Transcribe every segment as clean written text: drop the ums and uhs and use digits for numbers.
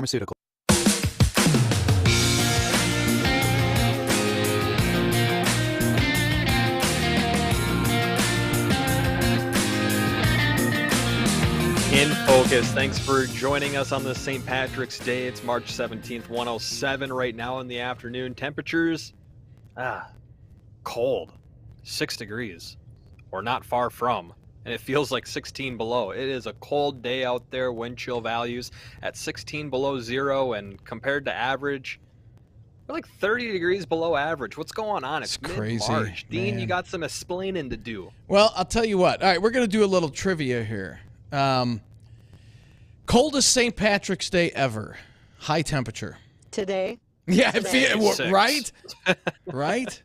Pharmaceutical. In Focus, thanks for joining us on this St. Patrick's Day. It's March 17th, 1:07 right now in the afternoon. Temperatures, cold, 6 degrees, or not far from, and it feels like 16 below. It is a cold day out there, wind chill values at 16 below zero, and compared to average, we're like 30 degrees below average. What's going on? It's crazy, mid-March. Dean, man. you got some explaining to do. Well, I'll tell you what. All right, we're going to do a little trivia here. Coldest St. Patrick's Day ever. High temperature. Today? Yeah, I Today. feel, right? Right?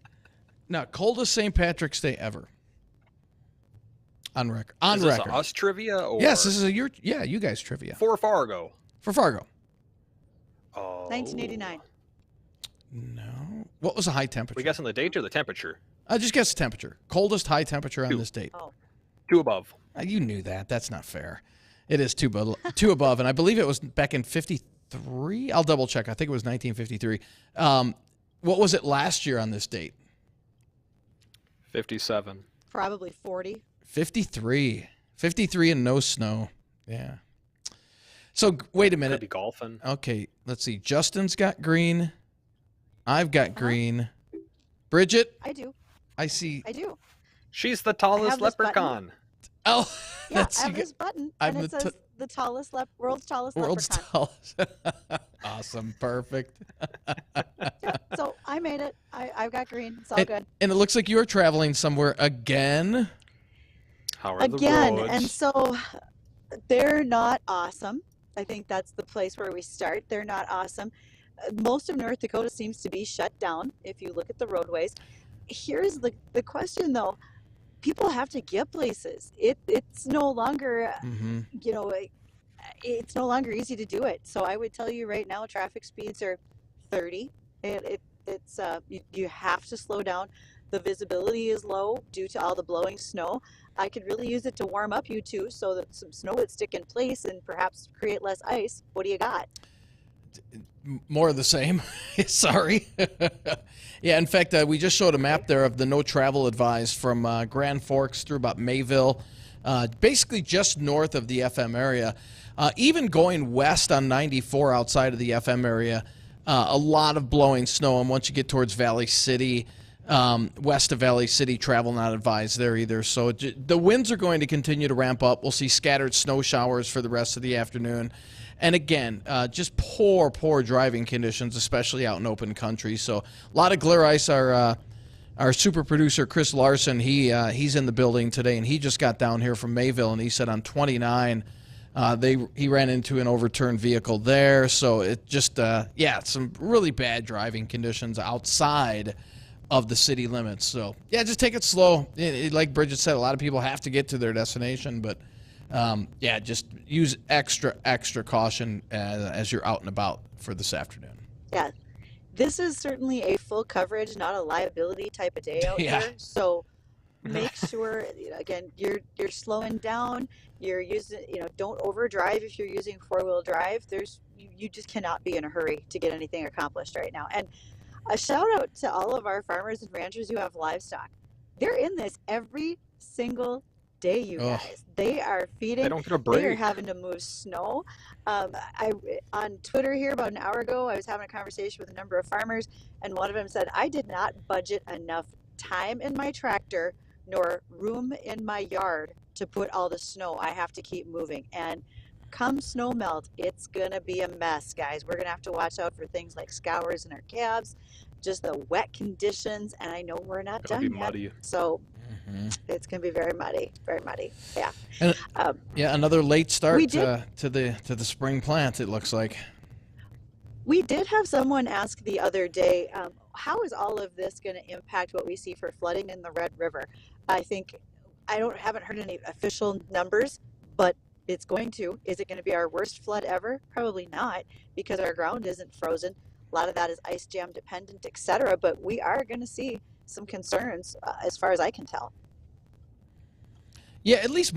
No, coldest St. Patrick's Day ever. On record. On Is record. this us trivia? Or Yes, this is you guys trivia. for Fargo. For Fargo. Oh. 1989. No. What was the high temperature? We guessing the date or the temperature? Just guess the temperature. Coldest high temperature on this date. Oh. 2 above. You knew that. That's not fair. It is two above, and I believe it was back in 53. I'll double check. I think it was 1953. What was it last year on this date? 57. Probably 40. 53. 53 and no snow. Yeah. So wait a minute. Could be golfing. Okay, let's see. Justin's got green. I've got green. Bridgette? I do. I see. I do. She's the tallest have this button. leprechaun. Oh, Yeah, I have this button, I'm and it the says the tallest world's tallest world's leprechaun. tallest. Awesome. Perfect. Yeah, so I made it. I've got green. It's all good. And it looks like you are traveling somewhere again. How are the Again, roads? and so they're not awesome. I think that's the place where we start. They're not awesome. Most of North Dakota seems to be shut down if you look at the roadways. Here's the question, though. People have to get places. It's no longer, it's no longer easy to do it. So I would tell you right now, traffic speeds are 30. It's you have to slow down. The visibility is low due to all the blowing snow. I could really use it to warm up you two so that some snow would stick in place and perhaps create less ice. What do you got? More of the same. Sorry. Yeah, in fact, we just showed a map there of the no travel advised from Grand Forks through about Mayville, basically just north of the FM area. Even going west on 94 outside of the FM area, a lot of blowing snow. And once you get towards Valley City, west of Valley City, travel not advised there either. So the winds are going to continue to ramp up. We'll see scattered snow showers for the rest of the afternoon. And again, just poor driving conditions, especially out in open country. So a lot of glare ice. Our super producer, Chris Larson, he's in the building today, and he just got down here from Mayville, and he said on 29, he ran into an overturned vehicle there. So it just, some really bad driving conditions outside of the city limits. So, yeah, just take it slow. Like Bridgette said, a lot of people have to get to their destination, but just use extra caution as you're out and about for this afternoon. Yeah, this is certainly a full coverage, not a liability type of day out here. So make sure, again, you're slowing down. You're using, don't overdrive if you're using 4-wheel drive. You just cannot be in a hurry to get anything accomplished right now. And a shout out to all of our farmers and ranchers who have livestock. They're in this every single day, you guys. They are feeding. They don't get a break. They are having to move snow. On Twitter here about an hour ago, I was having a conversation with a number of farmers, and one of them said, I did not budget enough time in my tractor nor room in my yard to put all the snow. I have to keep moving. And come snow melt, it's going to be a mess, guys. We're going to have to watch out for things like scours in our cabs, just the wet conditions, and I know we're not It'll done be yet. muddy. So it's going to be very muddy, very muddy. Yeah. And, another late start to the spring plant, it looks like. We did have someone ask the other day, how is all of this going to impact what we see for flooding in the Red River? I haven't heard any official numbers, but it's going to. Is it going to be our worst flood ever? Probably not, because our ground isn't frozen. A lot of that is ice jam dependent, etc. But we are going to see some concerns as far as I can tell. Yeah, at least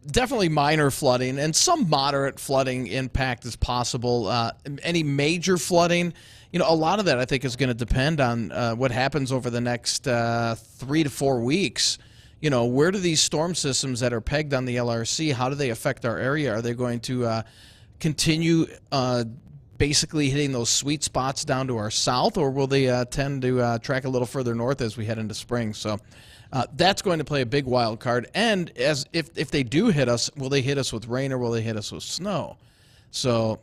definitely minor flooding and some moderate flooding impact is possible. Any major flooding, a lot of that I think is going to depend on what happens over the next 3 to 4 weeks. Where do these storm systems that are pegged on the LRC, how do they affect our area? Are they going to continue basically hitting those sweet spots down to our south, or will they tend to track a little further north as we head into spring? So that's going to play a big wild card. And as if they do hit us, will they hit us with rain or will they hit us with snow? So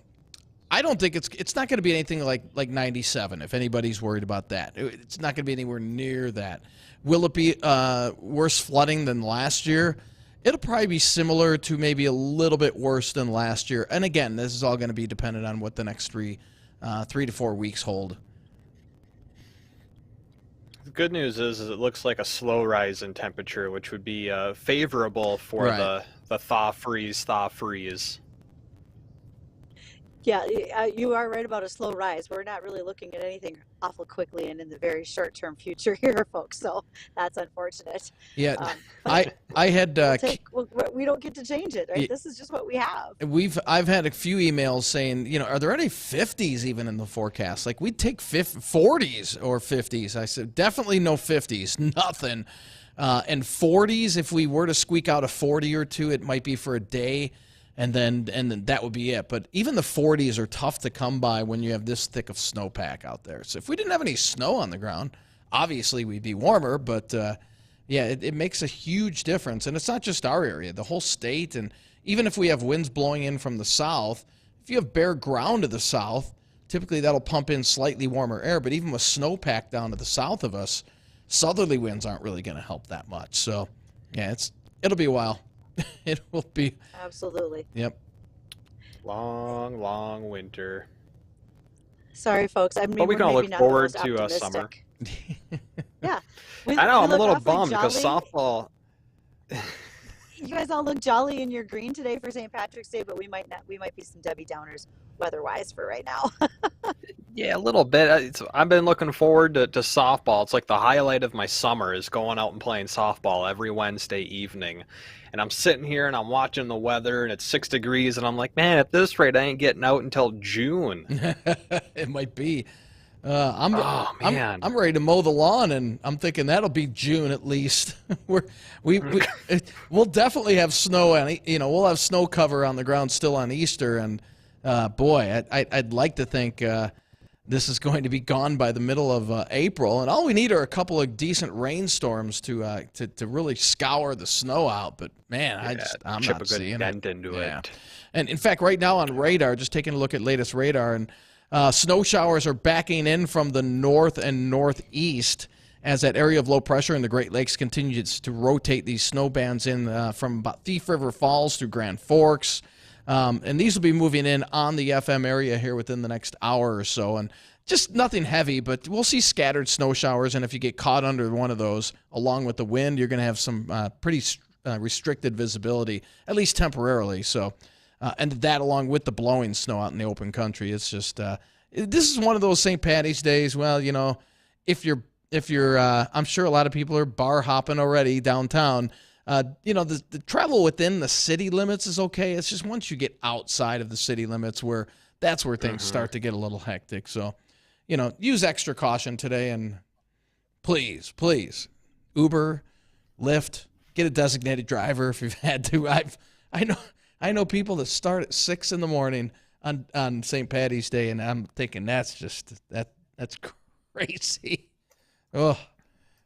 I don't think it's not going to be anything like 97, if anybody's worried about that. It's not going to be anywhere near that. Will it be worse flooding than last year? It'll probably be similar to maybe a little bit worse than last year. And again, this is all going to be dependent on what the next 3 to 4 weeks hold. The good news is it looks like a slow rise in temperature, which would be favorable for Right. the thaw freeze. Yeah, you are right about a slow rise. We're not really looking at anything awful quickly and in the very short-term future here, folks. So that's unfortunate. Yeah, But I had we don't get to change it, right? This is just what we have. I've had a few emails saying, are there any 50s even in the forecast? Like we'd take 40s or 50s. I said definitely no 50s, nothing. And 40s, if we were to squeak out a 40 or two, it might be for a day. And then that would be it. But even the 40s are tough to come by when you have this thick of snowpack out there. So if we didn't have any snow on the ground, obviously we'd be warmer. But, it makes a huge difference. And it's not just our area, the whole state. And even if we have winds blowing in from the south, if you have bare ground to the south, typically that'll pump in slightly warmer air. But even with snowpack down to the south of us, southerly winds aren't really going to help that much. So, yeah, it'll be a while. It will be. Absolutely. Yep. Long winter. Sorry, folks. I mean, But we we're can all maybe look not the forward most to optimistic. summer. Yeah. I know, I'm a look little awfully bummed because jolly. softball. You guys all look jolly in your green today for St. Patrick's Day, but we might not. We might be some Debbie Downers weather-wise for right now. Yeah, a little bit. I've been looking forward to softball. It's like the highlight of my summer is going out and playing softball every Wednesday evening. And I'm sitting here and I'm watching the weather and it's 6 degrees and I'm like, man, at this rate, I ain't getting out until June. It might be. I'm man. I'm ready to mow the lawn, and I'm thinking that'll be June at least. We'll definitely have snow, and we'll have snow cover on the ground still on Easter, and boy, I'd like to think this is going to be gone by the middle of April, and all we need are a couple of decent rainstorms to really scour the snow out. But man, I'm chip not a good seeing dent it. into Yeah. it. And in fact, right now on radar, just taking a look at latest radar, and snow showers are backing in from the north and northeast as that area of low pressure in the Great Lakes continues to rotate these snow bands in from about Thief River Falls through Grand Forks. And these will be moving in on the FM area here within the next hour or so. And just nothing heavy, but we'll see scattered snow showers. And if you get caught under one of those, along with the wind, you're going to have some pretty restricted visibility, at least temporarily. So, and that along with the blowing snow out in the open country, it's just this is one of those St. Patty's days. Well, if you're I'm sure a lot of people are bar hopping already downtown. The travel within the city limits is okay. It's just once you get outside of the city limits that's where things start to get a little hectic. So, use extra caution today, and please, Uber, Lyft, get a designated driver if you've had to. I know people that start at 6 in the morning on St. Patty's Day, and I'm thinking that's crazy. Oh,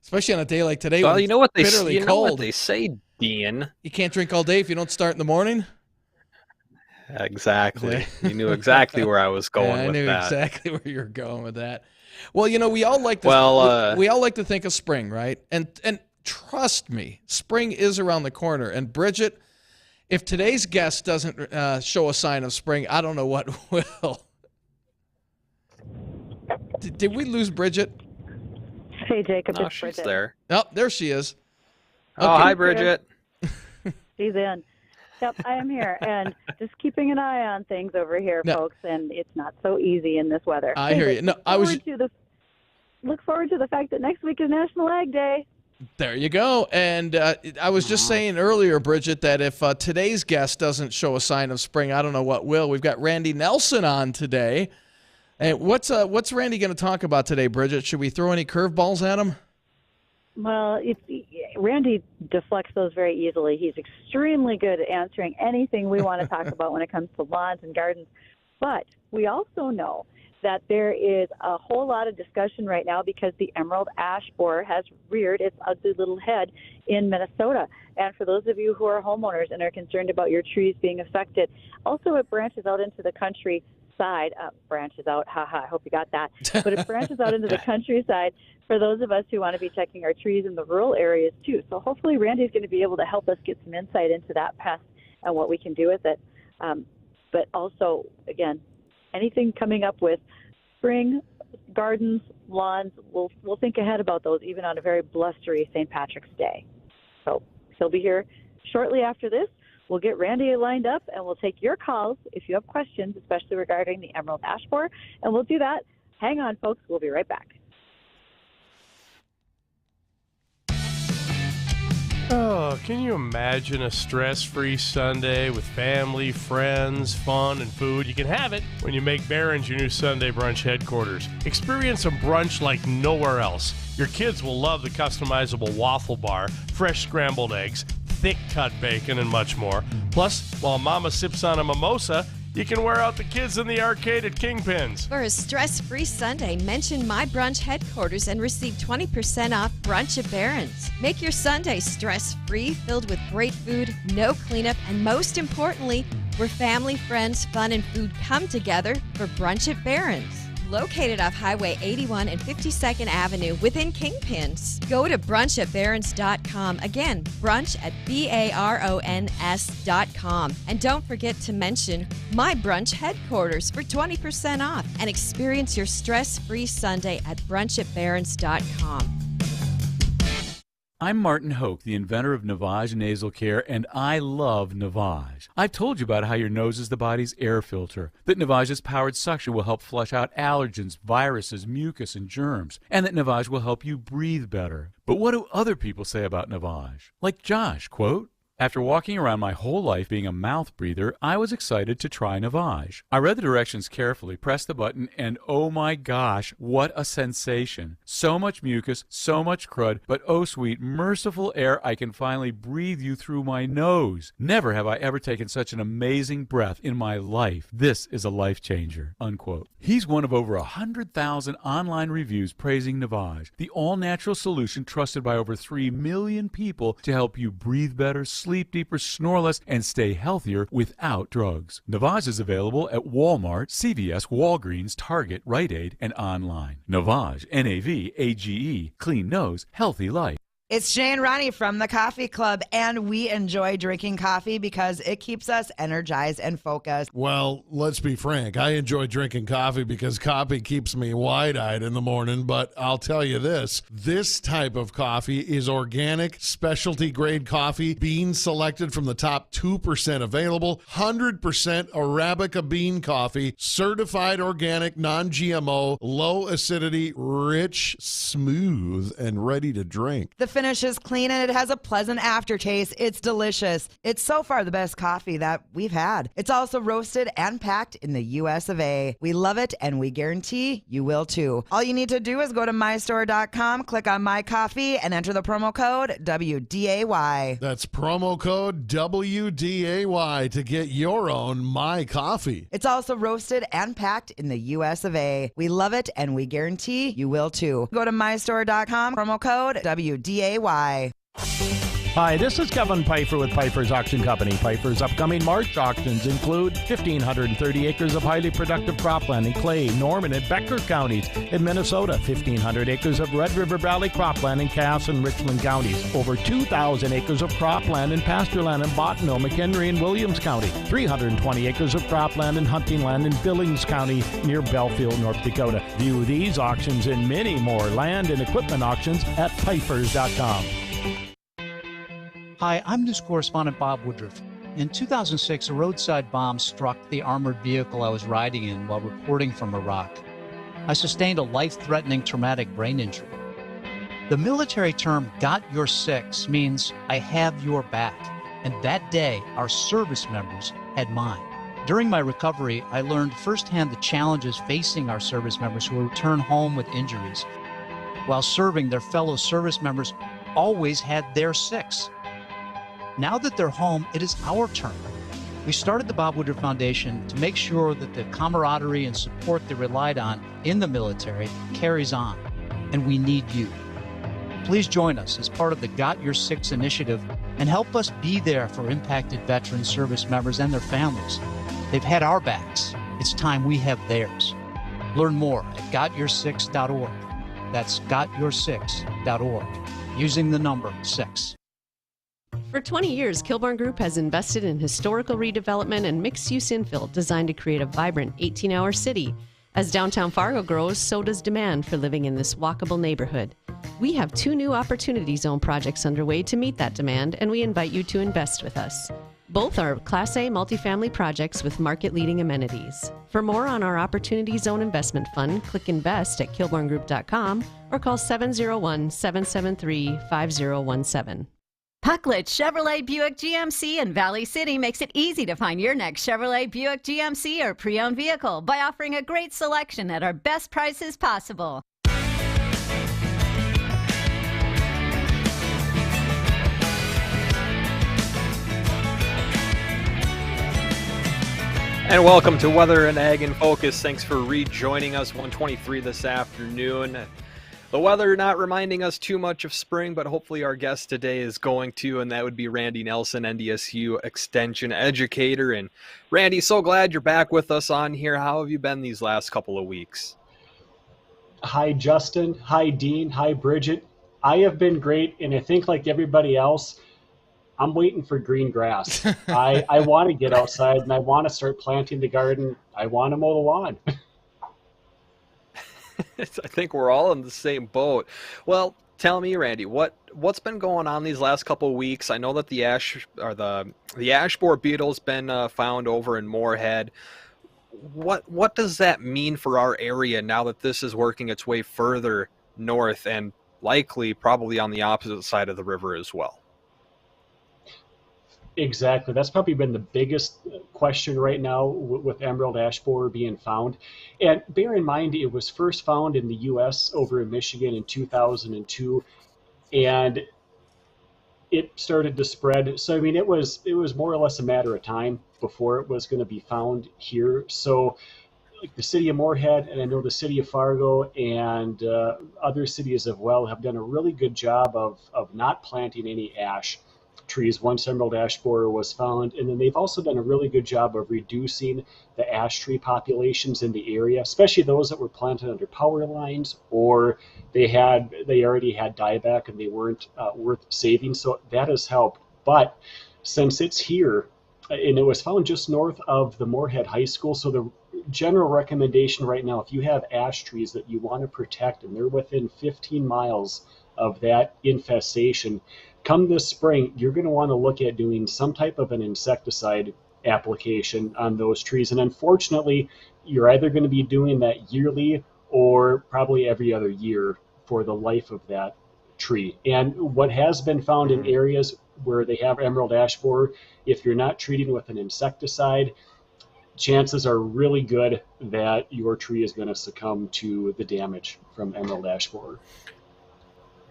especially on a day like today. Well, when you know what it's bitterly cold. What they say, Dean. You can't drink all day if you don't start in the morning. Exactly. You knew exactly where I was going with that. I knew exactly where you were going with that. Well, we all like to we all like to think of spring, right? And trust me, spring is around the corner. And Bridgette, if today's guest doesn't show a sign of spring, I don't know what will. Did we lose Bridgette? Hey, Jacob. No, it's she's Bridgette. there. Oh, there she is. Oh, hi, Bridgette. She's in. Yep, I am here, and just keeping an eye on things over here, No. folks. And it's not so easy in this weather. I hear you. No, I was. Look forward to the fact that next week is National Ag Day. There you go. And I was just saying earlier, Bridgette, that if today's guest doesn't show a sign of spring, I don't know what will. We've got Randy Nelson on today. And what's Randy going to talk about today, Bridgette? Should we throw any curveballs at him? Well, Randy deflects those very easily. He's extremely good at answering anything we want to talk about when it comes to lawns and gardens. But we also know that there is a whole lot of discussion right now because the emerald ash borer has reared its ugly little head in Minnesota. And for those of you who are homeowners and are concerned about your trees being affected, also it branches out into the countryside. Branches out, haha, I hope you got that. But it branches out into the countryside for those of us who want to be checking our trees in the rural areas too. So hopefully Randy's going to be able to help us get some insight into that pest and what we can do with it. But also, again, anything coming up with spring, gardens, lawns, we'll think ahead about those even on a very blustery St. Patrick's Day. So he'll be here shortly after this. We'll get Randy lined up, and we'll take your calls if you have questions, especially regarding the emerald ash borer, and we'll do that. Hang on, folks. We'll be right back. Oh, can you imagine a stress-free Sunday with family, friends, fun, and food? You can have it when you make Barron's your new Sunday brunch headquarters. Experience a brunch like nowhere else. Your kids will love the customizable waffle bar, fresh scrambled eggs, thick cut bacon, and much more. Plus, while Mama sips on a mimosa, you can wear out the kids in the arcade at Kingpin's. For a stress-free Sunday, mention My Brunch Headquarters and receive 20% off brunch at Barron's. Make your Sunday stress-free, filled with great food, no cleanup, and most importantly, where family, friends, fun, and food come together for brunch at Barron's. Located off Highway 81 and 52nd Avenue within Kingpins. Go to brunchatbarons.com. Again, brunch at BARONS.com. And don't forget to mention My Brunch Headquarters for 20% off and experience your stress-free Sunday at brunchatbarons.com. I'm Martin Hoke, the inventor of Navage Nasal Care, and I love Navage. I've told you about how your nose is the body's air filter, that Navage's powered suction will help flush out allergens, viruses, mucus, and germs, and that Navage will help you breathe better. But what do other people say about Navage? Like Josh, quote, "After walking around my whole life being a mouth breather, I was excited to try Navage. I read the directions carefully, pressed the button, and oh my gosh, what a sensation. So much mucus, so much crud, but oh sweet, merciful air, I can finally breathe you through my nose. Never have I ever taken such an amazing breath in my life. This is a life changer," unquote. He's one of over 100,000 online reviews praising Navage, the all-natural solution trusted by over 3 million people to help you breathe better, sleep deeper, snore less, and stay healthier without drugs. Navage is available at Walmart, CVS, Walgreens, Target, Rite Aid, and online. Navage, Navage, clean nose, healthy life. It's Jay and Ronnie from the Coffee Club, and we enjoy drinking coffee because it keeps us energized and focused. Well, let's be frank. I enjoy drinking coffee because coffee keeps me wide-eyed in the morning, but I'll tell you this type of coffee is organic, specialty-grade coffee, beans selected from the top 2% available, 100% Arabica bean coffee, certified organic, non-GMO, low acidity, rich, smooth, and ready to drink. The finish is clean and it has a pleasant aftertaste. It's delicious. It's so far the best coffee that we've had. It's also roasted and packed in the US of A. We love it and we guarantee you will too. All you need to do is go to mystore.com, click on My Coffee, and enter the promo code WDAY. That's promo code WDAY to get your own My Coffee. It's also roasted and packed in the US of A. We love it and we guarantee you will too. Go to mystore.com, promo code WDAY. Hi, this is Kevin Pfeiffer with Pfeiffer's Auction Company. Pfeiffer's upcoming March auctions include 1,530 acres of highly productive cropland in Clay, Norman, and Becker counties. In Minnesota, 1,500 acres of Red River Valley cropland in Cass and Richland counties. Over 2,000 acres of cropland and pasture land in Bottineau, McHenry, and Williams County. 320 acres of cropland and hunting land in Billings County near Belfield, North Dakota. View these auctions and many more land and equipment auctions at Pfeiffer's.com. Hi, I'm news correspondent Bob Woodruff. In 2006, a roadside bomb struck the armored vehicle I was riding in while reporting from Iraq. I sustained a life-threatening traumatic brain injury. The military term "got your six" means I have your back. And that day, our service members had mine. During my recovery, I learned firsthand the challenges facing our service members who return home with injuries. While serving, their fellow service members always had their six. Now that they're home, it is our turn. We started the Bob Woodruff Foundation to make sure that the camaraderie and support they relied on in the military carries on, and we need you. Please join us as part of the Got Your Six initiative and help us be there for impacted veteran service members and their families. They've had our backs. It's time we have theirs. Learn more at gotyoursix.org. That's gotyoursix.org, using the number 6. For 20 years, Kilborn Group has invested in historical redevelopment and mixed-use infill designed to create a vibrant 18-hour city. As downtown Fargo grows, so does demand for living in this walkable neighborhood. We have 2 new Opportunity Zone projects underway to meet that demand, and we invite you to invest with us. Both are Class A multifamily projects with market-leading amenities. For more on our Opportunity Zone Investment Fund, click Invest at kilborngroup.com or call 701-773-5017. Pucklet Chevrolet Buick GMC in Valley City makes it easy to find your next Chevrolet Buick GMC or pre-owned vehicle by offering a great selection at our best prices possible. And welcome to Weather and Ag in Focus. Thanks for rejoining us. 1:23 this afternoon. The weather not reminding us too much of spring, but hopefully our guest today is going to, and that would be Randy Nelson, NDSU Extension Educator. And Randy, so glad you're back with us on here. How have you been these last couple of weeks? Hi, Justin. Hi, Dean. Hi, Bridgette. I have been great, and I think like everybody else, I'm waiting for green grass. I want to get outside, and I want to start planting the garden. I want to mow the lawn. I think we're all in the same boat. Well, tell me, Randy, what's been going on these last couple of weeks? I know that the ash borer beetle's been found over in Moorhead. What does that mean for our area now that this is working its way further north and likely probably on the opposite side of the river as well? Exactly. That's probably been the biggest question right now with emerald ash borer being found. And bear in mind, it was first found in the U.S. over in Michigan in 2002, and it started to spread. So, I mean, it was more or less a matter of time before it was going to be found here. So, like the city of Moorhead, and I know the city of Fargo and other cities as well have done a really good job of not planting any ash trees once emerald ash borer was found, and then they've also done a really good job of reducing the ash tree populations in the area, especially those that were planted under power lines or they already had dieback and they weren't worth saving. So that has helped. But since it's here, and it was found just north of the Moorhead High School, so the general recommendation right now, if you have ash trees that you want to protect and they're within 15 miles of that infestation, come this spring, you're going to want to look at doing some type of an insecticide application on those trees. And unfortunately, you're either going to be doing that yearly or probably every other year for the life of that tree. And what has been found in areas where they have emerald ash borer, if you're not treating with an insecticide, chances are really good that your tree is going to succumb to the damage from emerald ash borer.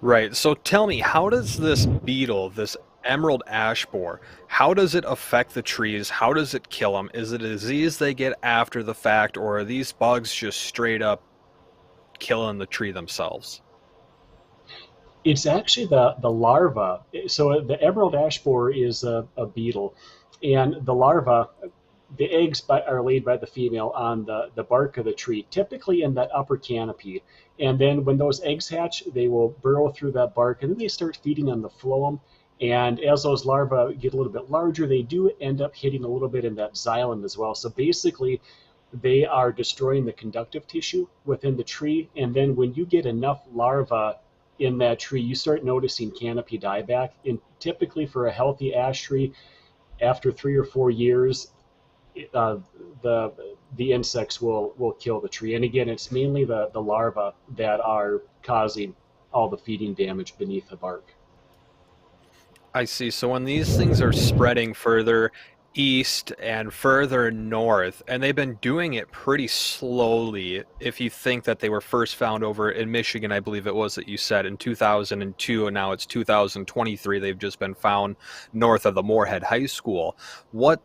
Right. So tell me, how does this beetle, this emerald ash borer, how does it affect the trees? How does it kill them? Is it a disease they get after the fact, or are these bugs just straight up killing the tree themselves? It's actually the larva. So the emerald ash borer is a beetle, and the larva, the eggs are laid by the female on the bark of the tree, typically in that upper canopy. And then when those eggs hatch, they will burrow through that bark, and then they start feeding on the phloem. And as those larvae get a little bit larger, they do end up hitting a little bit in that xylem as well. So basically, they are destroying the conductive tissue within the tree. And then when you get enough larvae in that tree, you start noticing canopy dieback. And typically for a healthy ash tree, after 3 or 4 years, the insects will kill the tree. And again, it's mainly the larvae that are causing all the feeding damage beneath the bark. I see. So when these things are spreading further east and further north, and they've been doing it pretty slowly, if you think that they were first found over in Michigan, I believe it was that you said, in 2002, and now it's 2023, they've just been found north of the Moorhead High School. What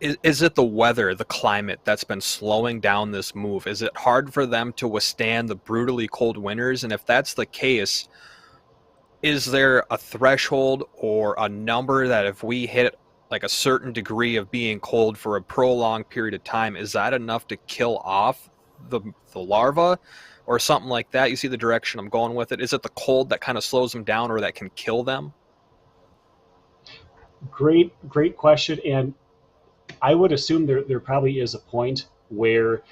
is it, the weather, the climate that's been slowing down this move? Is it hard for them to withstand the brutally cold winters? And if that's the case, is there a threshold or a number that if we hit like a certain degree of being cold for a prolonged period of time, is that enough to kill off the larva or something like that? You see the direction I'm going with it? Is it the cold that kind of slows them down or that can kill them? Great question. And I would assume there probably is a point where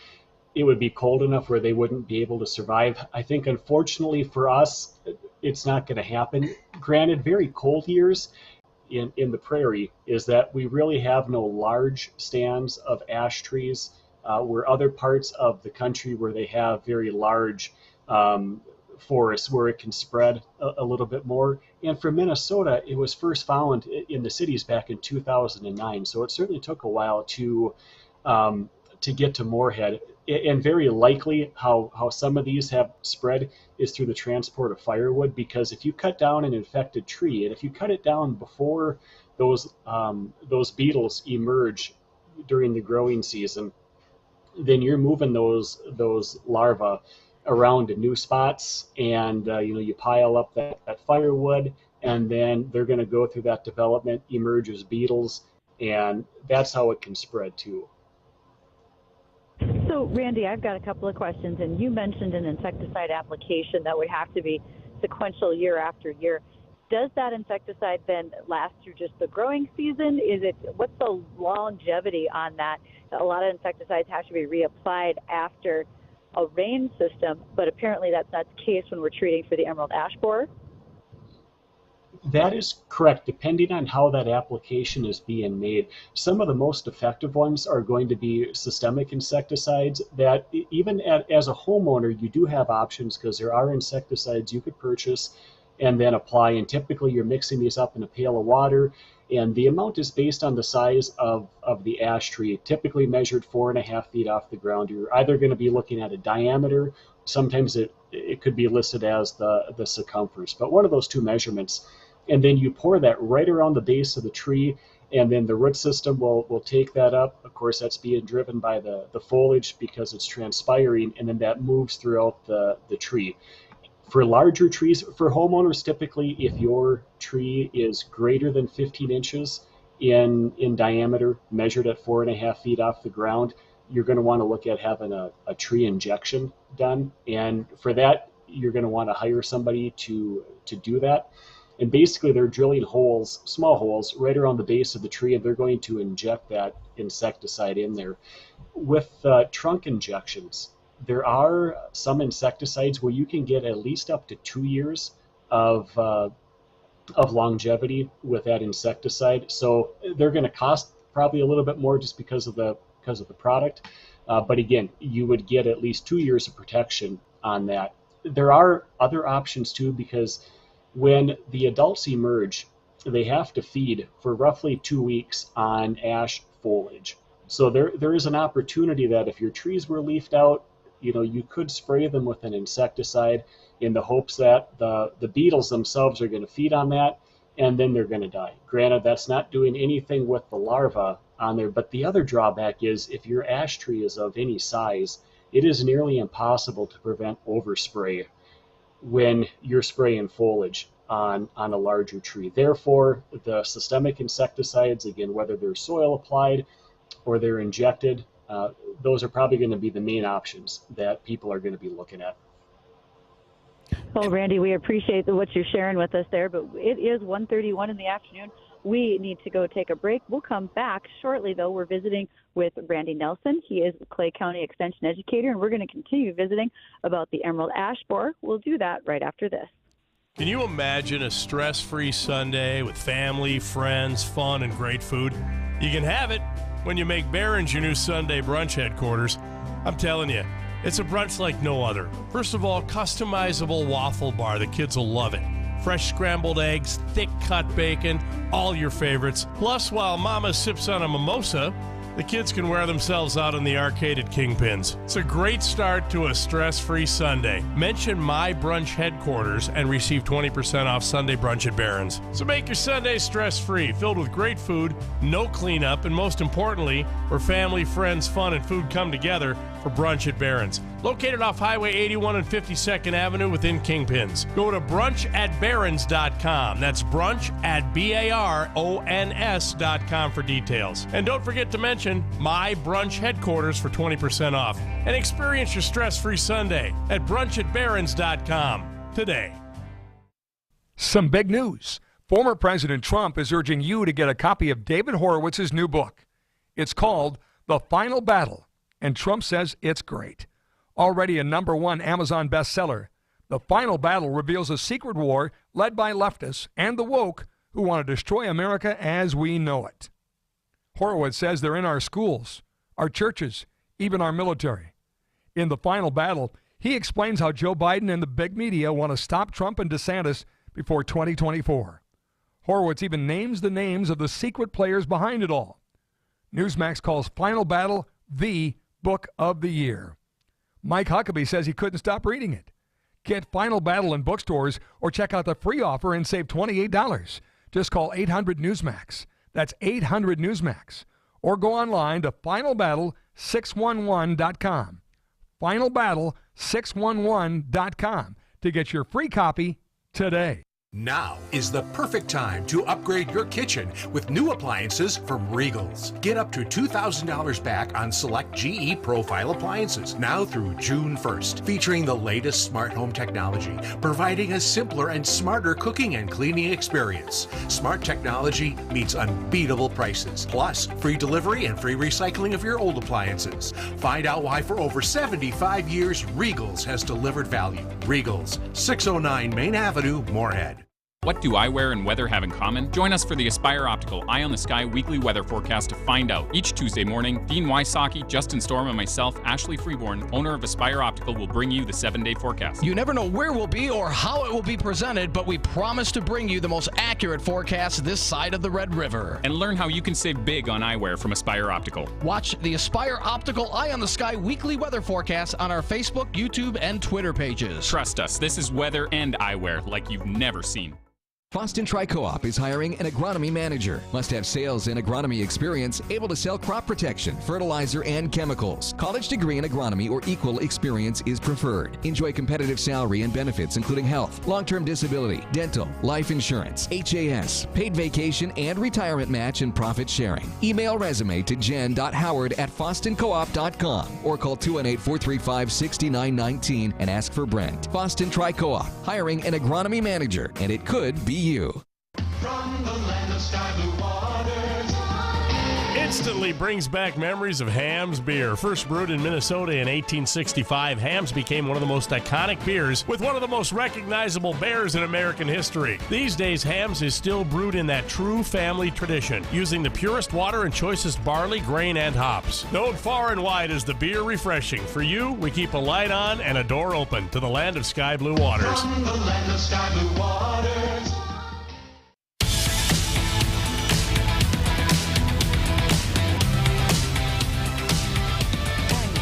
it would be cold enough where they wouldn't be able to survive. I think, unfortunately for us, it's not going to happen. Granted, very cold years in the prairie is that we really have no large stands of ash trees. Where other parts of the country where they have very large forests where it can spread a little bit more. And for Minnesota, it was first found in the cities back in 2009. So it certainly took a while to get to Moorhead. And very likely how some of these have spread is through the transport of firewood, because if you cut down an infected tree, and if you cut it down before those beetles emerge during the growing season, then you're moving those larvae around to new spots, and you pile up that firewood, and then they're going to go through that development, emerge as beetles, and that's how it can spread too. So, Randy, I've got a couple of questions, and you mentioned an insecticide application that would have to be sequential year after year. Does that insecticide then last through just the growing season? What's the longevity on that? A lot of insecticides have to be reapplied after a rain system, but apparently that's not the case when we're treating for the emerald ash borer. That is correct, depending on how that application is being made. Some of the most effective ones are going to be systemic insecticides that even as a homeowner, you do have options, because there are insecticides you could purchase and then apply. And typically you're mixing these up in a pail of water, and the amount is based on the size of the ash tree, typically measured 4.5 feet off the ground. You're either going to be looking at a diameter, sometimes it could be listed as the circumference, but one of those two measurements. And then you pour that right around the base of the tree, and then the root system will take that up. Of course, that's being driven by the foliage because it's transpiring, and then that moves throughout the tree. For larger trees, for homeowners, typically if your tree is greater than 15 inches in diameter, measured at 4.5 feet off the ground, you're going to want to look at having a tree injection done. And for that, you're going to want to hire somebody to do that. And basically they're drilling holes, small holes, right around the base of the tree, and they're going to inject that insecticide in there. With trunk injections, there are some insecticides where you can get at least up to 2 years of longevity with that insecticide. So they're going to cost probably a little bit more just because of the product. But again, you would get at least 2 years of protection on that. There are other options too, because when the adults emerge, they have to feed for roughly 2 weeks on ash foliage. So there is an opportunity that if your trees were leafed out, you could spray them with an insecticide in the hopes that the beetles themselves are going to feed on that, and then they're going to die. Granted, that's not doing anything with the larva on there, but the other drawback is if your ash tree is of any size, it is nearly impossible to prevent overspray when you're spraying foliage on a larger tree. Therefore, the systemic insecticides, again, whether they're soil applied or they're injected, those are probably going to be the main options that people are going to be looking at. Well, Randy, we appreciate what you're sharing with us there, but it is 1:31 in the afternoon. We need to go take a break. We'll come back shortly, though. We're visiting with Randy Nelson. He is the Clay County Extension Educator, and we're going to continue visiting about the emerald ash borer. We'll do that right after this. Can you imagine a stress-free Sunday with family, friends, fun, and great food? You can have it when you make Barron's your new Sunday brunch headquarters. I'm telling you, It's a brunch like no other. First of all, customizable waffle bar. The kids will love it. Fresh scrambled eggs, thick cut bacon, all your favorites. Plus, while Mama sips on a mimosa, the kids can wear themselves out in the arcade at Kingpins. It's a great start to a stress-free Sunday. Mention My Brunch Headquarters and receive 20% off Sunday brunch at Barron's. So make your Sunday stress-free, filled with great food, no cleanup, and most importantly, where family, friends, fun, and food come together for brunch at Barron's. Located off Highway 81 and 52nd Avenue within Kingpins. Go to brunchatbarons.com. That's brunchatbarons.com for details. And don't forget to mention My Brunch Headquarters for 20% off. And experience your stress-free Sunday at brunchatbarons.com today. Some big news. Former President Trump is urging you to get a copy of David Horowitz's new book. It's called The Final Battle, and Trump says it's great. Already a #1 Amazon bestseller, The Final Battle reveals a secret war led by leftists and the woke who want to destroy America as we know it. Horowitz says they're in our schools, our churches, even our military. In The Final Battle, he explains how Joe Biden and the big media want to stop Trump and DeSantis before 2024. Horowitz even names the names of the secret players behind it all. Newsmax calls Final Battle the book of the year. Mike Huckabee says he couldn't stop reading it. Get Final Battle in bookstores or check out the free offer and save $28. Just call 800-NEWSMAX. That's 800-NEWSMAX. Or go online to finalbattle611.com. Finalbattle611.com to get your free copy today. Now is the perfect time to upgrade your kitchen with new appliances from Regal's. Get up to $2,000 back on select GE Profile appliances now through June 1st, featuring the latest smart home technology, providing a simpler and smarter cooking and cleaning experience. Smart technology meets unbeatable prices, plus free delivery and free recycling of your old appliances. Find out why for over 75 years Regal's has delivered value. Regal's, 609 Main Avenue, Moorhead. What do eyewear and weather have in common? Join us for the Aspire Optical Eye on the Sky weekly weather forecast to find out. Each Tuesday morning, Dean Wysocki, Justin Storm, and myself, Ashley Freeborn, owner of Aspire Optical, will bring you the 7-day forecast. You never know where we'll be or how it will be presented, but we promise to bring you the most accurate forecast this side of the Red River. And learn how you can save big on eyewear from Aspire Optical. Watch the Aspire Optical Eye on the Sky weekly weather forecast on our Facebook, YouTube, and Twitter pages. Trust us, this is weather and eyewear like you've never seen. Boston Tri-Co-op is hiring an agronomy manager. Must have sales and agronomy experience, able to sell crop protection, fertilizer, and chemicals. College degree in agronomy or equal experience is preferred. Enjoy competitive salary and benefits including health, long-term disability, dental, life insurance, HAS, paid vacation, and retirement match and profit sharing. Email resume to jen.howard@fostoncoop.com or call 218-435-6919 and ask for Brent. Boston Tri-Co-op, hiring an agronomy manager, and it could be you. From the land of sky blue waters. Instantly brings back memories of Hamm's beer. First brewed in Minnesota in 1865, Hamm's became one of the most iconic beers with one of the most recognizable bears in American history. These days, Hamm's is still brewed in that true family tradition, using the purest water and choicest barley, grain, and hops. Known far and wide as the beer refreshing. For you, we keep a light on and a door open to the land of sky blue waters. From the land of sky blue waters.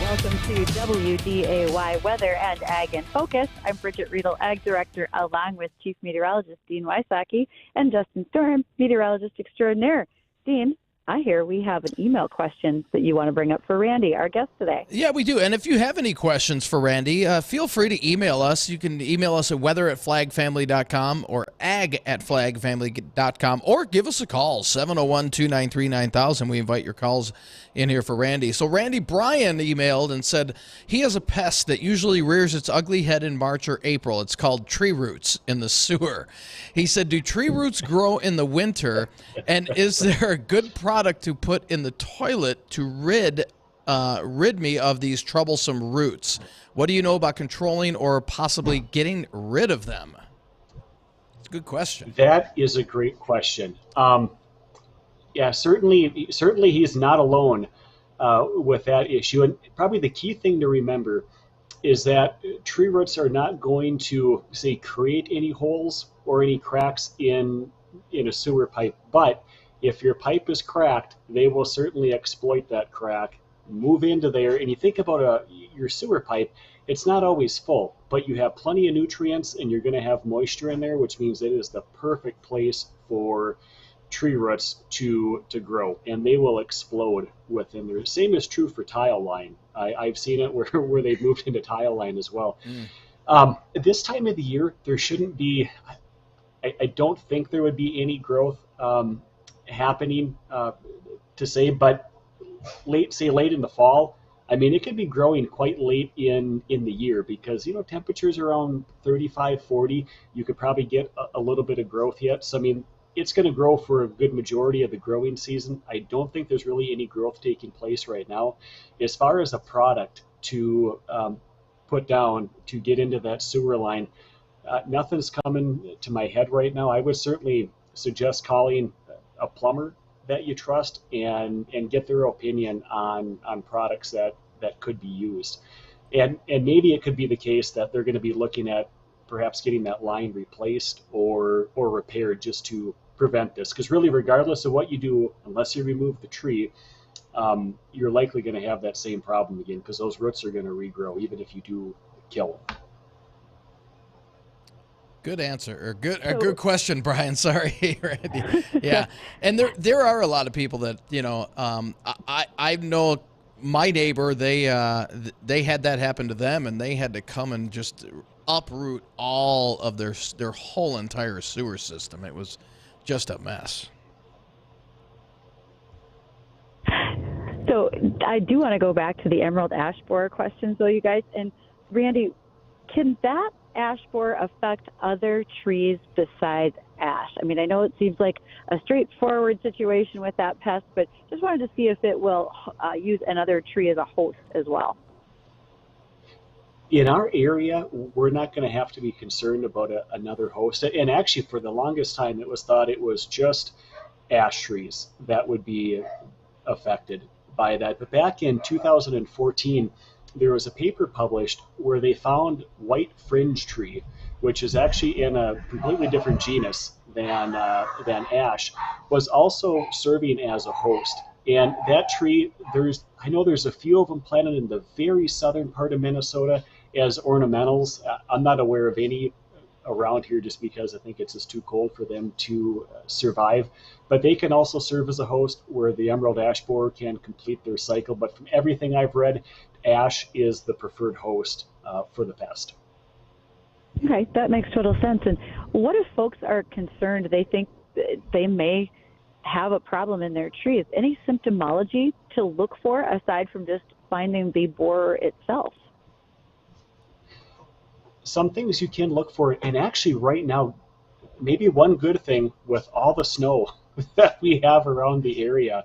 Welcome to WDAY Weather and Ag in Focus. I'm Bridgette, Readel Ag Director, along with Chief Meteorologist Dean Wysocki and Justin Storm, Meteorologist Extraordinaire. Dean, I hear we have an email question that you want to bring up for Randy, our guest today. Yeah, we do. And if you have any questions for Randy, feel free to email us. You can email us at weather@flagfamily.com or ag@flagfamily.com, or give us a call, 701-293-9000. We invite your calls in here for Randy. So Randy Bryan emailed and said he has a pest that usually rears its ugly head in March or April. It's called tree roots in the sewer. He said, do tree roots grow in the winter, and is there a good product to put in the toilet to rid me of these troublesome roots? What do you know about controlling or possibly getting rid of them? It's a good question. That is a great question. Yeah, certainly he's not alone with that issue. And probably the key thing to remember is that tree roots are not going to, say, create any holes or any cracks in a sewer pipe. But if your pipe is cracked, they will certainly exploit that crack, move into there. And you think about your sewer pipe, it's not always full, but you have plenty of nutrients and you're going to have moisture in there, which means it is the perfect place for tree roots to grow, and they will explode within there. Same is true for tile line. I've seen it where they've moved into tile line as well. This time of the year, there shouldn't be, I don't think there would be any growth happening to say, but late in the fall, I mean, it could be growing quite late in the year because, temperatures around 35, 40, you could probably get a little bit of growth yet. So, I mean, it's going to grow for a good majority of the growing season. I don't think there's really any growth taking place right now. As far as a product to put down to get into that sewer line, nothing's coming to my head right now. I would certainly suggest calling a plumber that you trust and get their opinion on products that could be used. And maybe it could be the case that they're going to be looking at perhaps getting that line replaced or repaired just to prevent this. Because really, regardless of what you do, unless you remove the tree, you're likely going to have that same problem again because those roots are going to regrow even if you do kill them. Good answer, or good question, Brian. Sorry, Randy. Yeah, and there are a lot of people that I know. My neighbor, they had that happen to them, and they had to come and just uproot all of their whole entire sewer system. It was just a mess. So I do want to go back to the emerald ash borer questions, though, you guys. And Randy, can that ash borer affect other trees besides ash? I mean, I know it seems like a straightforward situation with that pest, but just wanted to see if it will use another tree as a host as well. In our area, we're not going to have to be concerned about another host. And actually, for the longest time, it was thought it was just ash trees that would be affected by that. But back in 2014, there was a paper published where they found white fringe tree, which is actually in a completely different genus than ash, was also serving as a host. And that tree, I know there's a few of them planted in the very southern part of Minnesota as ornamentals. I'm not aware of any around here just because I think it's just too cold for them to survive. But they can also serve as a host where the emerald ash borer can complete their cycle. But from everything I've read, ash is the preferred host for the pest. Okay, that makes total sense. And what if folks are concerned, they think they may have a problem in their trees? Any symptomology to look for aside from just finding the borer itself? Some things you can look for, and actually right now, maybe one good thing with all the snow that we have around the area,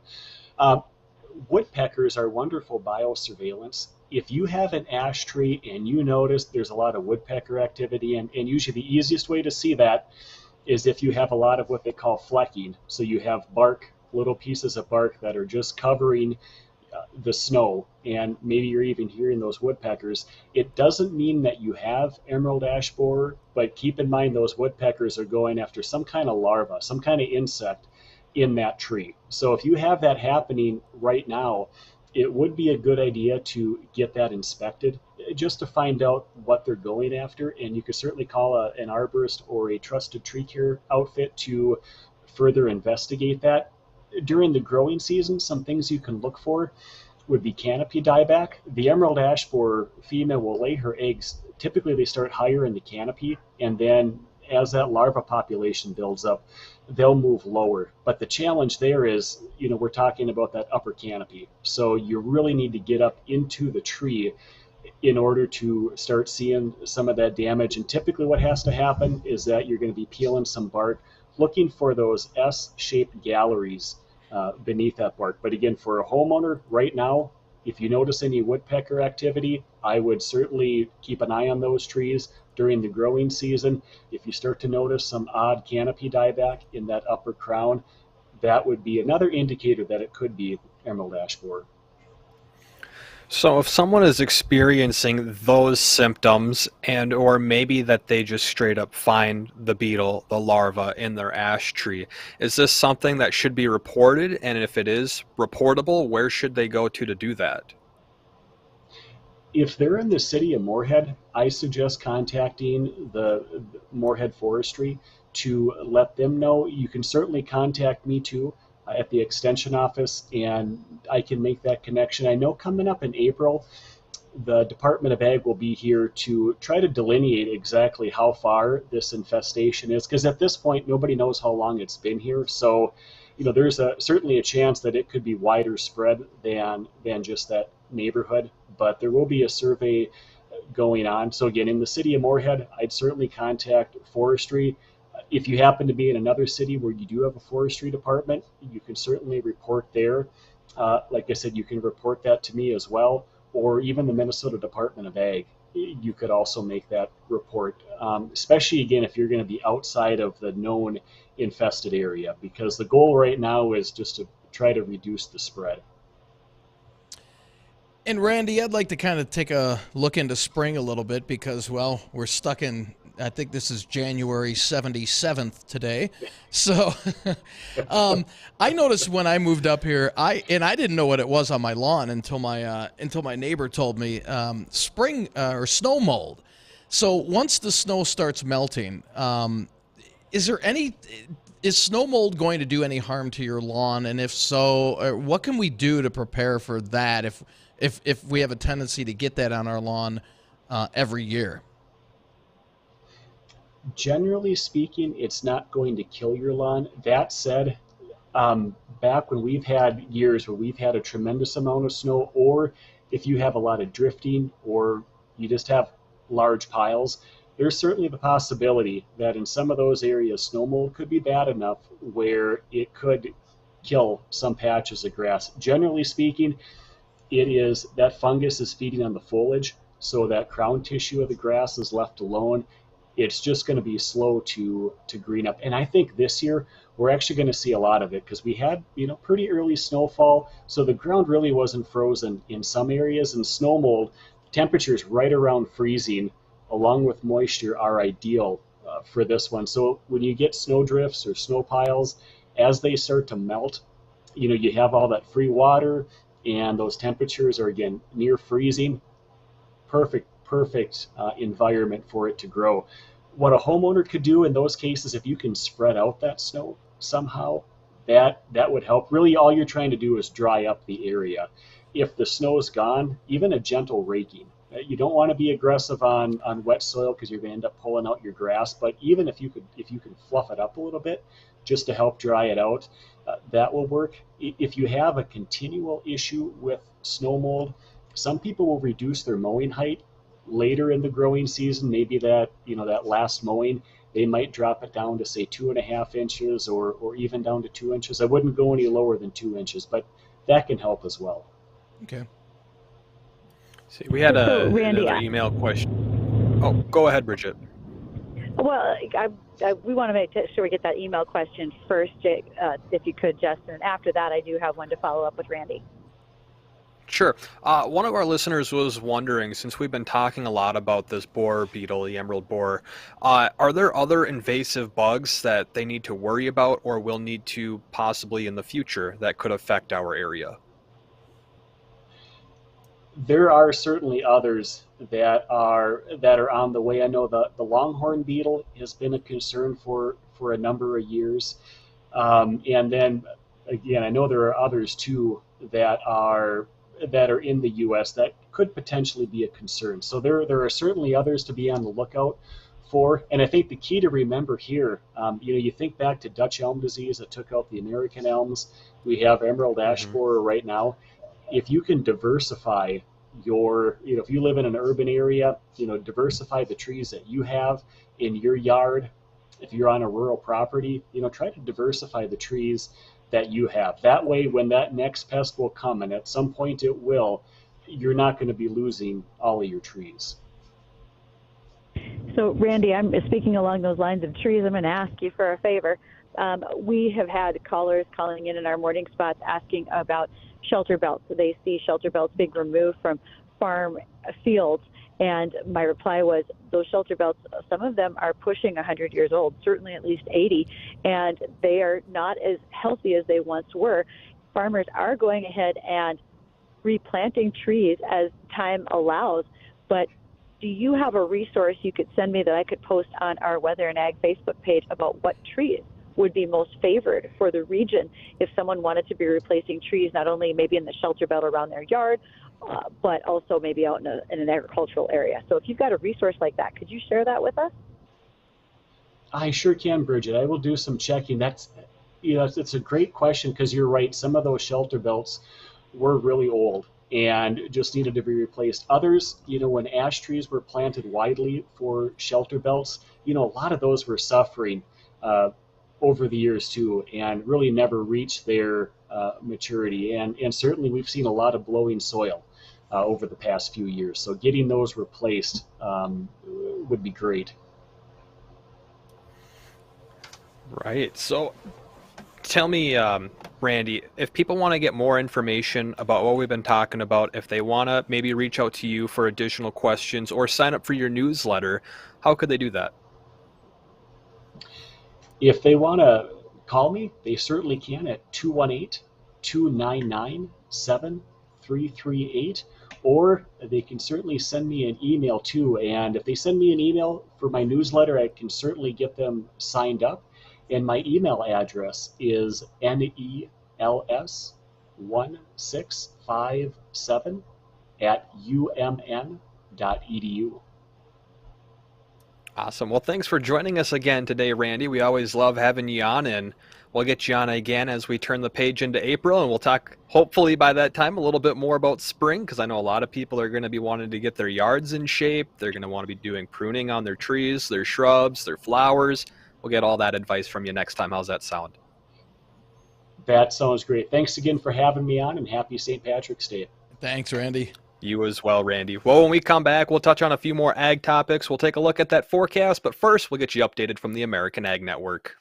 woodpeckers are wonderful biosurveillance. If you have an ash tree and you notice there's a lot of woodpecker activity, and usually the easiest way to see that is if you have a lot of what they call flecking. So you have bark, little pieces of bark that are just covering the snow, and maybe you're even hearing those woodpeckers. It doesn't mean that you have emerald ash borer, but keep in mind those woodpeckers are going after some kind of larva, some kind of insect in that tree. So if you have that happening right now, it would be a good idea to get that inspected just to find out what they're going after. And you could certainly call an arborist or a trusted tree care outfit to further investigate that. During the growing season, some things you can look for would be canopy dieback. The emerald ash borer female will lay her eggs. Typically they start higher in the canopy, and then as that larva population builds up, they'll move lower. But the challenge there is, we're talking about that upper canopy. So you really need to get up into the tree in order to start seeing some of that damage. And typically what has to happen is that you're going to be peeling some bark, looking for those S-shaped galleries beneath that bark. But again, for a homeowner right now, if you notice any woodpecker activity, I would certainly keep an eye on those trees during the growing season. If you start to notice some odd canopy dieback in that upper crown, that would be another indicator that it could be emerald ash borer. So if someone is experiencing those symptoms and or maybe that they just straight up find the beetle, the larva in their ash tree, is this something that should be reported? And if it is reportable, where should they go to do that? If they're in the city of Moorhead, I suggest contacting the Moorhead Forestry to let them know. You can certainly contact me too at the extension office, and I can make that connection. I know coming up in April, the Department of Ag will be here to try to delineate exactly how far this infestation is, because at this point, nobody knows how long it's been here. So, there's certainly a chance that it could be wider spread than just that neighborhood, but there will be a survey going on. So again, in the city of Moorhead, I'd certainly contact forestry. If you happen to be in another city where you do have a forestry department, you can certainly report there. Like I said, you can report that to me as well, or even the Minnesota Department of Ag. You could also make that report, especially again if you're going to be outside of the known infested area, because the goal right now is just to try to reduce the spread. And Randy, I'd like to kind of take a look into spring a little bit because, well, we're stuck in, I think this is January 77th today. So I noticed when I moved up here, I didn't know what it was on my lawn until my neighbor told me, spring or snow mold. So once the snow starts melting, is snow mold going to do any harm to your lawn? And if so, what can we do to prepare for that if we have a tendency to get that on our lawn every year? Generally speaking, it's not going to kill your lawn. That said, back when we've had years where we've had a tremendous amount of snow, or if you have a lot of drifting or you just have large piles, there's certainly the possibility that in some of those areas snow mold could be bad enough where it could kill some patches of grass. Generally speaking, it is that fungus is feeding on the foliage, so that crown tissue of the grass is left alone. It's just going to be slow to green up. And I think this year we're actually going to see a lot of it because we had pretty early snowfall, so the ground really wasn't frozen in some areas, and snow mold temperatures right around freezing along with moisture are ideal for this one. So when you get snow drifts or snow piles, as they start to melt, you have all that free water and those temperatures are again near freezing. Perfect environment for it to grow. What a homeowner could do in those cases, if you can spread out that snow somehow, that would help. Really all you're trying to do is dry up the area. If the snow is gone, even a gentle raking. You don't want to be aggressive on wet soil because you're going to end up pulling out your grass, but even if you can fluff it up a little bit just to help dry it out, that will work. If you have a continual issue with snow mold, some people will reduce their mowing height later in the growing season. Maybe that last mowing, they might drop it down to say 2.5 inches or even down to 2 inches. I wouldn't go any lower than 2 inches, but that can help as well. Okay. See, we had Randy, another email question. Oh, go ahead, Bridgette. Well, we want to make sure we get that email question first, if you could, Justin. After that, I do have one to follow up with Randy. Sure. One of our listeners was wondering, since we've been talking a lot about this borer beetle, the emerald borer, are there other invasive bugs that they need to worry about or will need to possibly in the future that could affect our area? There are certainly others that are on the way. I know the longhorn beetle has been a concern for a number of years. And then again, I know there are others too that are in the U.S. that could potentially be a concern. So there are certainly others to be on the lookout for. And I think the key to remember here, you think back to Dutch elm disease that took out the American elms. We have emerald ash borer right now. If you can diversify if you live in an urban area, diversify the trees that you have in your yard. If you're on a rural property, try to diversify the trees that you have. That way, when that next pest will come, and at some point it will, you're not going to be losing all of your trees. So, Randy, I'm speaking along those lines of trees. I'm going to ask you for a favor. We have had callers calling in our morning spots asking about shelter belts. They see shelter belts being removed from farm fields. And my reply was, those shelter belts, some of them are pushing 100 years old, certainly at least 80, and they are not as healthy as they once were. Farmers are going ahead and replanting trees as time allows, but do you have a resource you could send me that I could post on our Weather and Ag Facebook page about what trees would be most favored for the region if someone wanted to be replacing trees, not only maybe in the shelter belt around their yard, but also maybe out in an agricultural area? So if you've got a resource like that, could you share that with us? I sure can, Bridget. I will do some checking. That's, it's a great question, because you're right. Some of those shelter belts were really old and just needed to be replaced. Others, when ash trees were planted widely for shelter belts, a lot of those were suffering over the years too, and really never reached their maturity. And certainly we've seen a lot of blowing soil over the past few years. So getting those replaced would be great. Right. So tell me, Randy, if people want to get more information about what we've been talking about, if they want to maybe reach out to you for additional questions or sign up for your newsletter, how could they do that? If they want to call me, they certainly can at 218-299-7338, or they can certainly send me an email too. And if they send me an email for my newsletter, I can certainly get them signed up. And my email address is nels1657@umn.edu. Awesome. Well, thanks for joining us again today, Randy. We always love having you on, and we'll get you on again as we turn the page into April, and we'll talk, hopefully by that time, a little bit more about spring, because I know a lot of people are going to be wanting to get their yards in shape. They're going to want to be doing pruning on their trees, their shrubs, their flowers. We'll get all that advice from you next time. How's that sound? That sounds great. Thanks again for having me on, and happy St. Patrick's Day. Thanks, Randy. You as well, Randy. Well, when we come back, we'll touch on a few more ag topics. We'll take a look at that forecast, but first, we'll get you updated from the American Ag Network.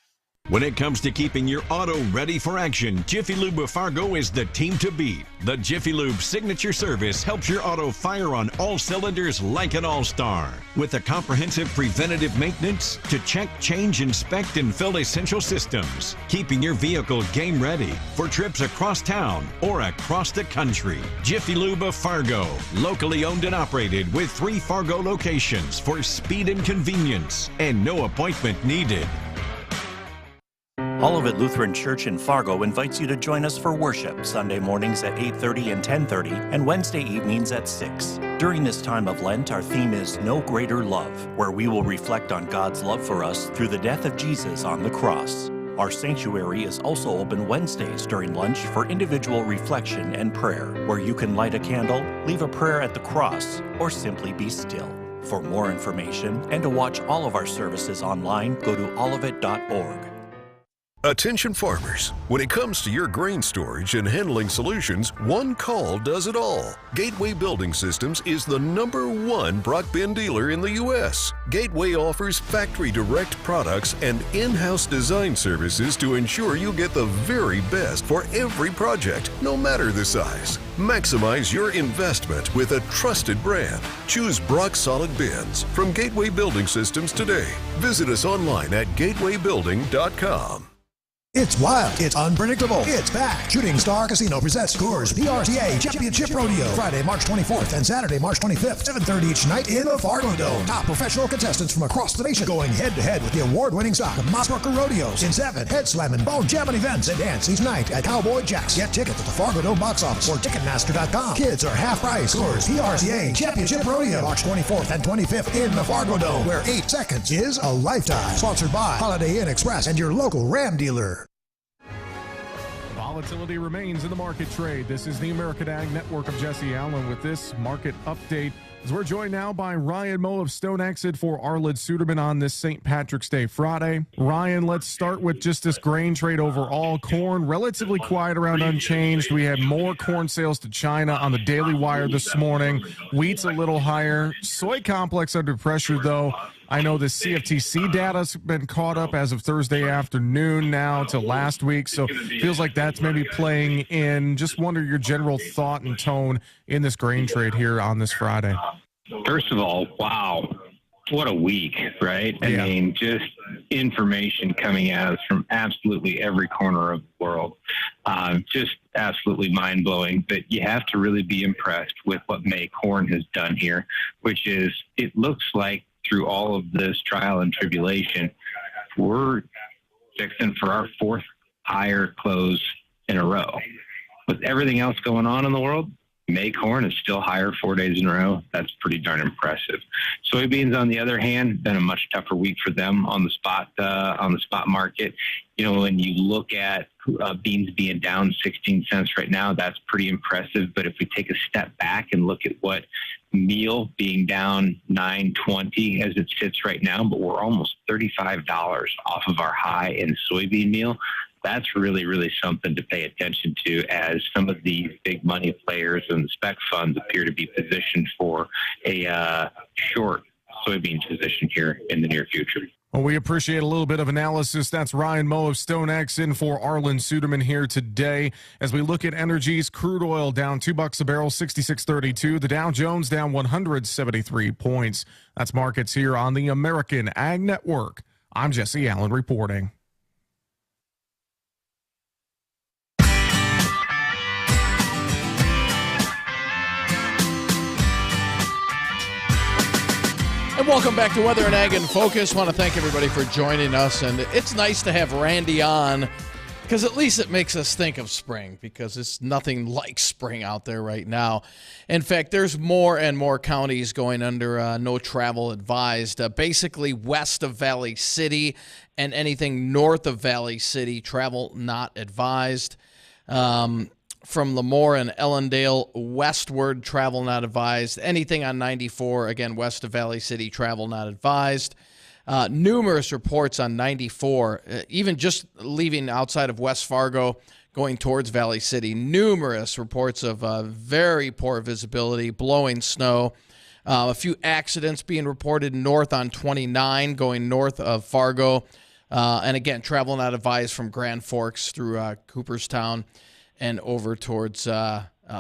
When it comes to keeping your auto ready for action, Jiffy Lube of Fargo is the team to beat. The Jiffy Lube signature service helps your auto fire on all cylinders like an all-star. With a comprehensive preventative maintenance to check, change, inspect, and fill essential systems, keeping your vehicle game ready for trips across town or across the country. Jiffy Lube of Fargo, locally owned and operated with 3 Fargo locations for speed and convenience, and no appointment needed. Olivet Lutheran Church in Fargo invites you to join us for worship Sunday mornings at 8:30 and 10:30 and Wednesday evenings at 6. During this time of Lent, our theme is No Greater Love, where we will reflect on God's love for us through the death of Jesus on the cross. Our sanctuary is also open Wednesdays during lunch for individual reflection and prayer, where you can light a candle, leave a prayer at the cross, or simply be still. For more information and to watch all of our services online, go to olivet.org. Attention farmers, when it comes to your grain storage and handling solutions, one call does it all. Gateway Building Systems is the #1 Brock bin dealer in the U.S. Gateway offers factory direct products and in-house design services to ensure you get the very best for every project, no matter the size. Maximize your investment with a trusted brand. Choose Brock Solid Bins from Gateway Building Systems today. Visit us online at gatewaybuilding.com. It's wild. It's unpredictable. It's back. Shooting Star Casino presents Coors PRTA Championship Rodeo. Friday, March 24th and Saturday, March 25th, 7:30 each night in the Fargo Dome. Top professional contestants from across the nation going head-to-head with the award-winning stock of Mossbrook Rodeos in 7 head-slamming, bone-jamming events and dance each night at Cowboy Jack's. Get tickets at the Fargo Dome box office or Ticketmaster.com. Kids are half price. Coors PRTA Championship Rodeo. March 24th and 25th in the Fargo Dome, where 8 seconds is a lifetime. Sponsored by Holiday Inn Express and your local Ram dealer. Volatility remains in the market trade. This is the American Ag Network of Jesse Allen with this market update. As we're joined now by Ryan Moe of Stone Exit for Arlen Suderman on this St. Patrick's Day Friday. Ryan, let's start with just this grain trade overall. Corn relatively quiet around unchanged. We had more corn sales to China on the Daily Wire this morning. Wheat's a little higher. Soy complex under pressure, though. I know the CFTC data's been caught up as of Thursday afternoon now to last week, so it feels like that's maybe playing in. Just wonder your general thought and tone in this grain trade here on this Friday. First of all, wow, what a week, right? I mean, just information coming at us from absolutely every corner of the world. Just absolutely mind-blowing. But you have to really be impressed with what May Corn has done here, which is it looks like through all of this trial and tribulation, we're fixing for our fourth higher close in a row. With everything else going on in the world, May corn is still higher 4 days in a row. That's pretty darn impressive. Soybeans, on the other hand, been a much tougher week for them on the spot market. You know, when you look at beans being down 16 cents right now, that's pretty impressive. But if we take a step back and look at what meal being down $9.20 as it sits right now, but we're almost $35 off of our high in soybean meal. That's really, really something to pay attention to, as some of these big money players and the spec funds appear to be positioned for a short soybean position here in the near future. Well, we appreciate a little bit of analysis. That's Ryan Moe of StoneX in for Arlen Suderman here today. As we look at energies, crude oil down $2 a barrel, 66.32. The Dow Jones down 173 points. That's markets here on the American Ag Network. I'm Jesse Allen reporting. And welcome back to Weather and Ag in Focus. Want to thank everybody for joining us. And it's nice to have Randy on, because at least it makes us think of spring, because it's nothing like spring out there right now. In fact, there's more and more counties going under no travel advised. Basically, west of Valley City and anything north of Valley City, travel not advised. From Lemoore and Ellendale westward, travel not advised. Anything on 94, again, west of Valley City, travel not advised. Numerous reports on 94, even just leaving outside of West Fargo, going towards Valley City. Numerous reports of very poor visibility, blowing snow. A few accidents being reported north on 29, going north of Fargo. And again, travel not advised from Grand Forks through Cooperstown and over towards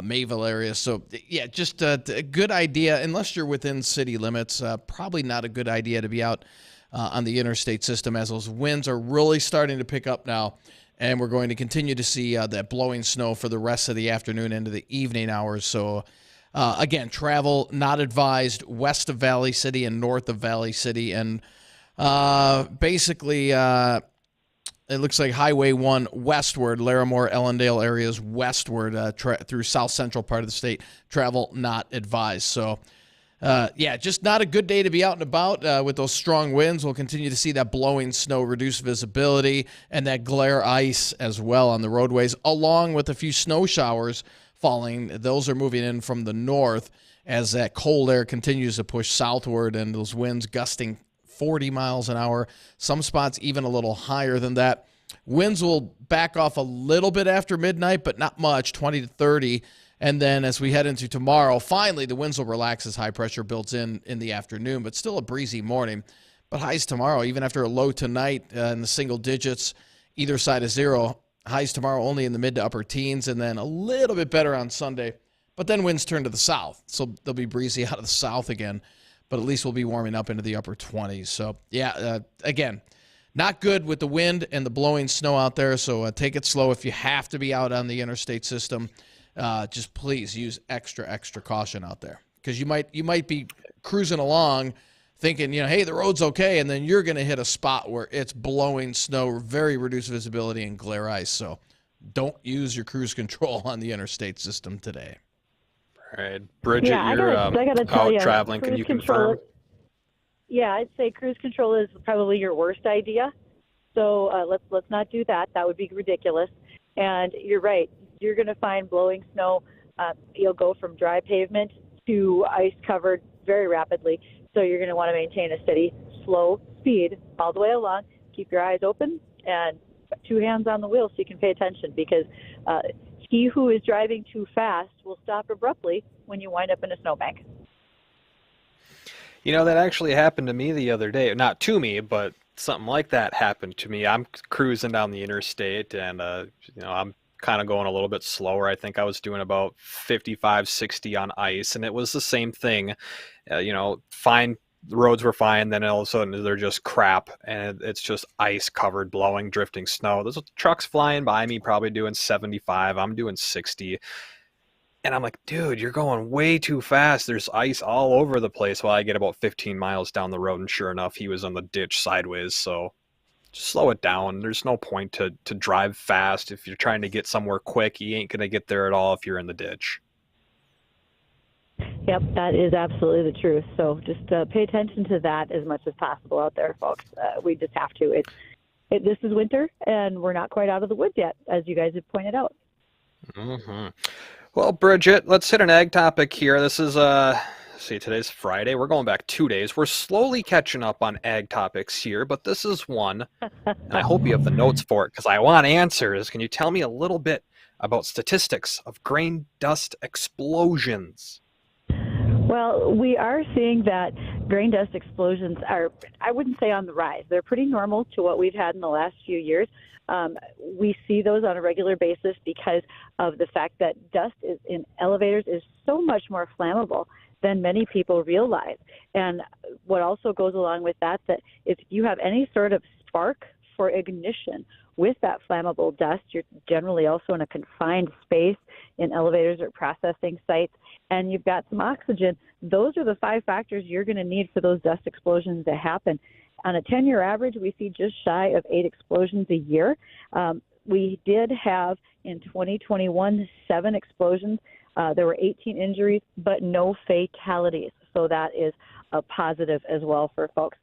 Mayville area. So, yeah, just a good idea. Unless you're within city limits, probably not a good idea to be out on the interstate system, as those winds are really starting to pick up now. And we're going to continue to see that blowing snow for the rest of the afternoon into the evening hours. So, again, travel not advised west of Valley City and north of Valley City. And basically, it looks like Highway 1 westward, Larimore, Ellendale areas westward through south central part of the state, travel not advised. So, just not a good day to be out and about with those strong winds. We'll continue to see that blowing snow, reduced visibility, and that glare ice as well on the roadways, along with a few snow showers falling. Those are moving in from the north as that cold air continues to push southward, and those winds gusting 40 miles an hour, some spots even a little higher than that. Winds will back off a little bit after midnight, but not much, 20 to 30. And then as we head into tomorrow, finally the winds will relax as high pressure builds in the afternoon, but still a breezy morning. But highs tomorrow, even after a low tonight in the single digits, either side of zero, highs tomorrow only in the mid to upper teens, and then a little bit better on Sunday. But then winds turn to the south, so they'll be breezy out of the south again. But at least we'll be warming up into the upper 20s. So, again, not good with the wind and the blowing snow out there. So take it slow. If you have to be out on the interstate system, just please use extra caution out there, because you might be cruising along thinking, hey, the road's okay, and then you're going to hit a spot where it's blowing snow, very reduced visibility, and glare ice. So don't use your cruise control on the interstate system today. All right, Bridgette, you're out traveling. Can you confirm? I'd say cruise control is probably your worst idea. So let's not do that. That would be ridiculous. And you're right. You're going to find blowing snow. You'll go from dry pavement to ice-covered very rapidly. So you're going to want to maintain a steady, slow speed all the way along. Keep your eyes open and 2 hands on the wheel so you can pay attention, because he who is driving too fast will stop abruptly when you wind up in a snowbank. You know, that actually happened to me the other day. Not to me, but something like that happened to me. I'm cruising down the interstate, and I'm kind of going a little bit slower. I think I was doing about 55, 60 on ice, and it was the same thing. Fine, the roads were fine, then all of a sudden they're just crap, and it's just ice covered, blowing, drifting snow. There's trucks flying by me, probably doing 75. I'm doing 60. And I'm like, dude, you're going way too fast. There's ice all over the place. Well, I get about 15 miles down the road, and sure enough, he was on the ditch sideways. So just slow it down. There's no point to drive fast. If you're trying to get somewhere quick, you ain't going to get there at all if you're in the ditch. Yep, that is absolutely the truth. So just pay attention to that as much as possible out there, folks. We just have to. This is winter, and we're not quite out of the woods yet, as you guys have pointed out. Mm-hmm. Well, Bridgette, let's hit an ag topic here. This is, today's Friday. We're going back 2 days. We're slowly catching up on ag topics here, but this is one, and I hope you have the notes for it because I want answers. Can you tell me a little bit about statistics of grain dust explosions? Well, we are seeing that grain dust explosions are, I wouldn't say on the rise. They're pretty normal to what we've had in the last few years. We see those on a regular basis because of the fact that dust in elevators is so much more flammable than many people realize. And what also goes along with that if you have any sort of spark for ignition with that flammable dust, you're generally also in a confined space in elevators or processing sites, and you've got some oxygen. Those are the 5 factors you're going to need for those dust explosions to happen. On a 10-year average, we see just shy of 8 explosions a year. We did have, in 2021, 7 explosions. There were 18 injuries, but no fatalities. So that is a positive as well for folks.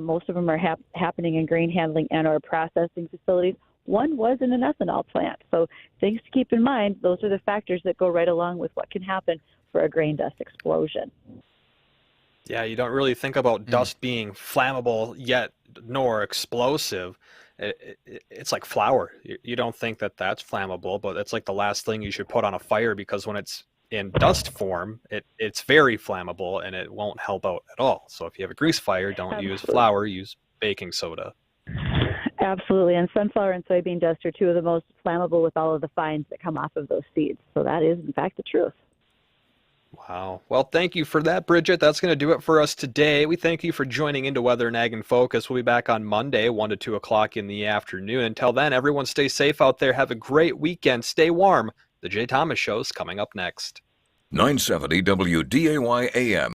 Most of them are happening in grain handling and or processing facilities. One was in an ethanol plant. So things to keep in mind. Those are the factors that go right along with what can happen for a grain dust explosion. Yeah, you don't really think about dust being flammable yet nor explosive. It's like flour. You don't think that that's flammable, but it's like the last thing you should put on a fire because when it's in dust form, it's very flammable and it won't help out at all. So if you have a grease fire, don't use flour, use baking soda. Absolutely. And sunflower and soybean dust are 2 of the most flammable with all of the fines that come off of those seeds. So that is, in fact, the truth. Wow. Well, thank you for that, Bridgette. That's going to do it for us today. We thank you for joining into Weather and Ag in Focus. We'll be back on Monday, 1 to 2 o'clock in the afternoon. Until then, everyone stay safe out there. Have a great weekend. Stay warm. The Jay Thomas Show is coming up next. 970 WDAY AM.